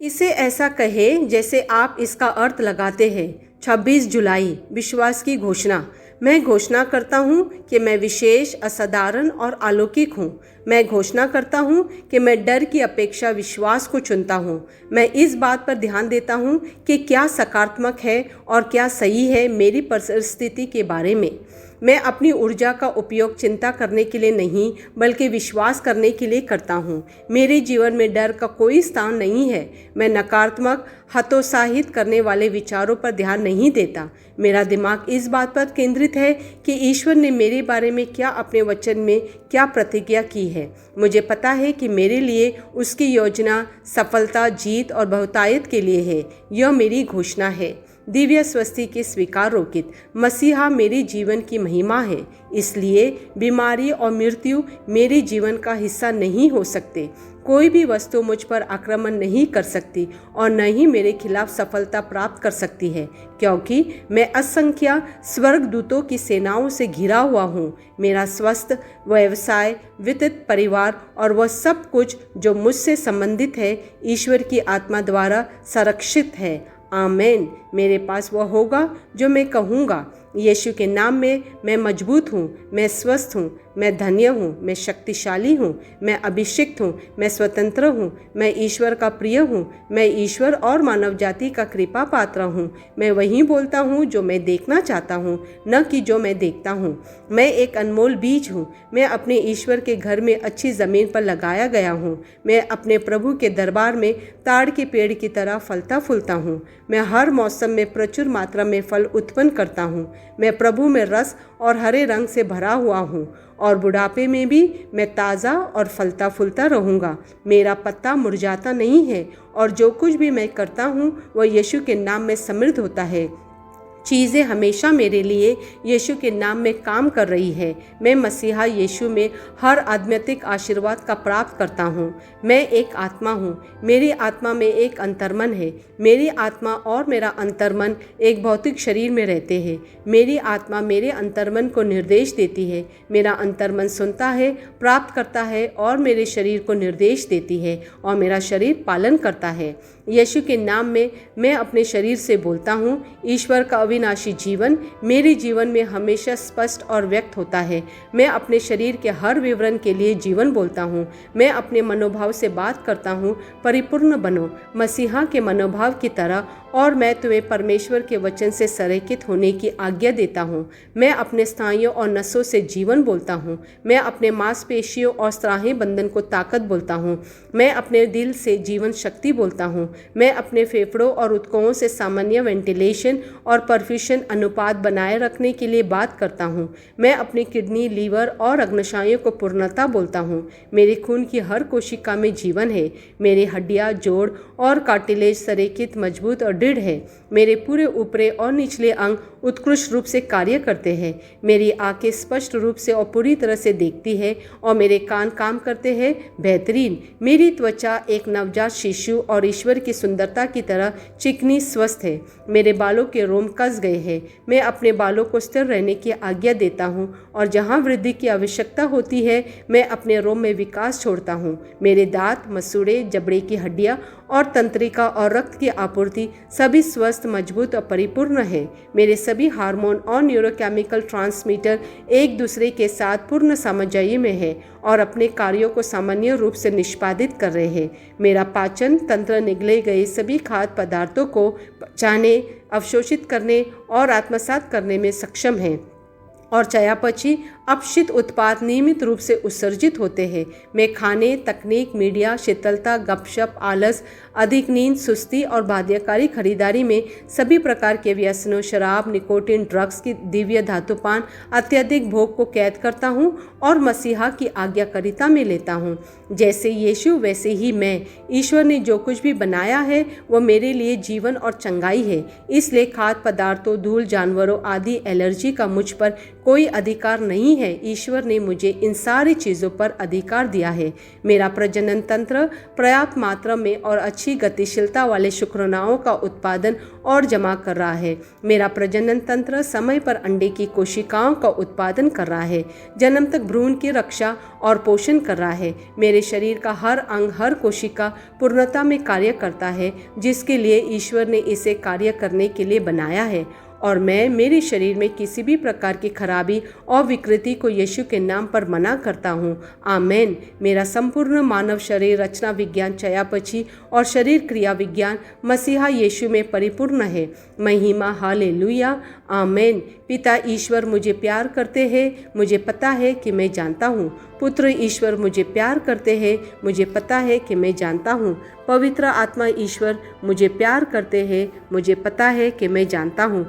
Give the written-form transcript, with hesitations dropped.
इसे ऐसा कहे जैसे आप इसका अर्थ लगाते हैं। 26 जुलाई विश्वास की घोषणा। मैं घोषणा करता हूँ कि मैं विशेष, असाधारण और अलौकिक हूँ। मैं घोषणा करता हूँ कि मैं डर की अपेक्षा विश्वास को चुनता हूँ। मैं इस बात पर ध्यान देता हूँ कि क्या सकारात्मक है और क्या सही है मेरी परिस्थिति के बारे में। मैं अपनी ऊर्जा का उपयोग चिंता करने के लिए नहीं बल्कि विश्वास करने के लिए करता हूँ। मेरे जीवन में डर का कोई स्थान नहीं है। मैं नकारात्मक, हतोत्साहित करने वाले विचारों पर ध्यान नहीं देता। मेरा दिमाग इस बात पर केंद्रित है कि ईश्वर ने मेरे बारे में क्या अपने वचन में क्या प्रतिज्ञा की है। मुझे पता है कि मेरे लिए उसकी योजना सफलता, जीत और बहुतायत के लिए है। यह मेरी घोषणा है। दिव्य स्वस्ति के स्वीकार रोकित मसीहा मेरे जीवन की महिमा है। इसलिए बीमारी और मृत्यु मेरे जीवन का हिस्सा नहीं हो सकते। कोई भी वस्तु मुझ पर आक्रमण नहीं कर सकती और न ही मेरे खिलाफ सफलता प्राप्त कर सकती है, क्योंकि मैं असंख्य स्वर्गदूतों की सेनाओं से घिरा हुआ हूँ। मेरा स्वस्थ व्यवसाय, वित्त, परिवार और वह सब कुछ जो मुझसे संबंधित है ईश्वर की आत्मा द्वारा संरक्षित है। आमेन। मेरे पास वह होगा जो मैं कहूँगा। यीशु के नाम में मैं मजबूत हूँ, मैं स्वस्थ हूँ, मैं धन्य हूँ, मैं शक्तिशाली हूँ, मैं अभिषिक्त हूँ, मैं स्वतंत्र हूँ, मैं ईश्वर का प्रिय हूँ, मैं ईश्वर और मानव जाति का कृपा पात्र हूँ। मैं वही बोलता हूँ जो मैं देखना चाहता हूँ, न कि जो मैं देखता हूँ। मैं एक अनमोल बीज हूँ। मैं अपने ईश्वर के घर में अच्छी ज़मीन पर लगाया गया हूँ। मैं अपने प्रभु के दरबार में ताड़ के पेड़ की तरह फलता फूलता हूँ। मैं हर मौसम में प्रचुर मात्रा में फल उत्पन्न करता हूँ। मैं प्रभु में रस और हरे रंग से भरा हुआ हूँ और बुढ़ापे में भी मैं ताज़ा और फलता फूलता रहूँगा। मेरा पत्ता मुरझाता नहीं है और जो कुछ भी मैं करता हूँ वह यीशु के नाम में समृद्ध होता है। चीज़ें हमेशा मेरे लिए यीशु के नाम में काम कर रही है। मैं मसीहा यीशु में हर आध्यात्मिक आशीर्वाद का प्राप्त करता हूँ। मैं एक आत्मा हूँ। मेरी आत्मा में एक अंतर्मन है। मेरी आत्मा और मेरा अंतर्मन एक भौतिक शरीर में रहते हैं। मेरी आत्मा मेरे अंतर्मन को निर्देश देती है। मेरा अंतर्मन सुनता है, प्राप्त करता है और मेरे शरीर को निर्देश देती है और मेरा शरीर पालन करता है। यीशु के नाम में मैं अपने शरीर से बोलता हूँ। ईश्वर का अविनाशी जीवन मेरे जीवन में हमेशा स्पष्ट और व्यक्त होता है। मैं अपने शरीर के हर विवरण के लिए जीवन बोलता हूँ। मैं अपने मनोभाव से बात करता हूँ, परिपूर्ण बनो मसीहा के मनोभाव की तरह, और मैं तुम्हें परमेश्वर के वचन से संरेखित होने की आज्ञा देता हूँ। मैं अपने स्नायुओं और नसों से जीवन बोलता हूँ। मैं अपने मांसपेशियों और स्त्राही बंधन को ताकत बोलता हूँ। मैं अपने दिल से जीवन शक्ति बोलता हूँ। मैं अपने फेफड़ों और ऊतकों से सामान्य वेंटिलेशन और परफ्यूशन अनुपात बनाए रखने के लिए बात करता हूँ। मैं अपनी किडनी, लीवर और अग्नाशयों को पूर्णता बोलता हूँ। मेरे खून की हर कोशिका में जीवन है। मेरी हड्डियाँ, जोड़ और कार्टिलेज संरेखित, मजबूत और दृढ़ है। मेरे पूरे ऊपरी और निचले अंग उत्कृष्ट रूप से कार्य करते हैं। मेरी आंखें स्पष्ट रूप से और पूरी तरह से देखती है और मेरे कान काम करते हैं बेहतरीन। मेरी त्वचा एक नवजात शिशु और ईश्वर की सुंदरता की तरह चिकनी, स्वस्थ है। मेरे बालों के रोम कस गए हैं। मैं अपने बालों को स्थिर रहने की आज्ञा देता हूँ और जहाँ वृद्धि की आवश्यकता होती है मैं अपने रोम में विकास छोड़ता हूँ। मेरे दांत, मसूड़े, जबड़े की हड्डियाँ और तंत्रिका और रक्त की आपूर्ति सभी स्वस्थ, मजबूत और परिपूर्ण है। मेरे सभी हार्मोन और न्यूरोकेमिकल ट्रांसमीटर एक दूसरे के साथ पूर्ण सामंजस्य में है और अपने कार्यों को सामान्य रूप से निष्पादित कर रहे हैं। मेरा पाचन तंत्र निगले गए सभी खाद्य पदार्थों को पचाने, अवशोषित करने और आत्मसात करने में सक्षम है और चयापचय अपशिष्ट उत्पाद नियमित रूप से उत्सर्जित होते हैं। मैं खाने, तकनीक, मीडिया, शीतलता, गपशप, आलस, अधिक नींद, सुस्ती और बाध्यकारी खरीदारी में सभी प्रकार के व्यसनों, शराब, निकोटीन, ड्रग्स की दिव्य धातुपान, अत्यधिक भोग को कैद करता हूँ और मसीहा की आज्ञाकारिता में लेता हूँ। जैसे यीशु वैसे ही मैं। ईश्वर ने जो कुछ भी बनाया है वह मेरे लिए जीवन और चंगाई है। इसलिए खाद्य पदार्थों, धूल, जानवरों आदि एलर्जी का मुझ पर कोई अधिकार नहीं है, ईश्वर ने मुझे इन सारी चीज़ों पर अधिकार दिया है। मेरा प्रजनन तंत्र पर्याप्त मात्रा में और अच्छी गतिशीलता वाले शुक्राणुओं का उत्पादन और जमा कर रहा है। मेरा प्रजनन तंत्र समय पर अंडे की कोशिकाओं का उत्पादन कर रहा है, जन्म तक भ्रूण की रक्षा और पोषण कर रहा है। मेरे शरीर का हर अंग, हर कोशिका पूर्णता में कार्य करता है, जिसके लिए ईश्वर ने इसे कार्य करने के लिए बनाया है। और मैं मेरे शरीर में किसी भी प्रकार की खराबी और विकृति को यीशु के नाम पर मना करता हूँ। आमेन। मेरा संपूर्ण मानव शरीर रचना विज्ञान, चयापचय और शरीर क्रिया विज्ञान मसीहा यीशु में परिपूर्ण है। महिमा, हालेलुया, आमेन। पिता ईश्वर मुझे प्यार करते हैं, मुझे पता है कि मैं जानता हूँ। पुत्र ईश्वर मुझे प्यार करते हैं, मुझे पता है कि मैं जानता हूँ। पवित्र आत्मा ईश्वर मुझे प्यार करते हैं, मुझे पता है कि मैं जानता हूँ।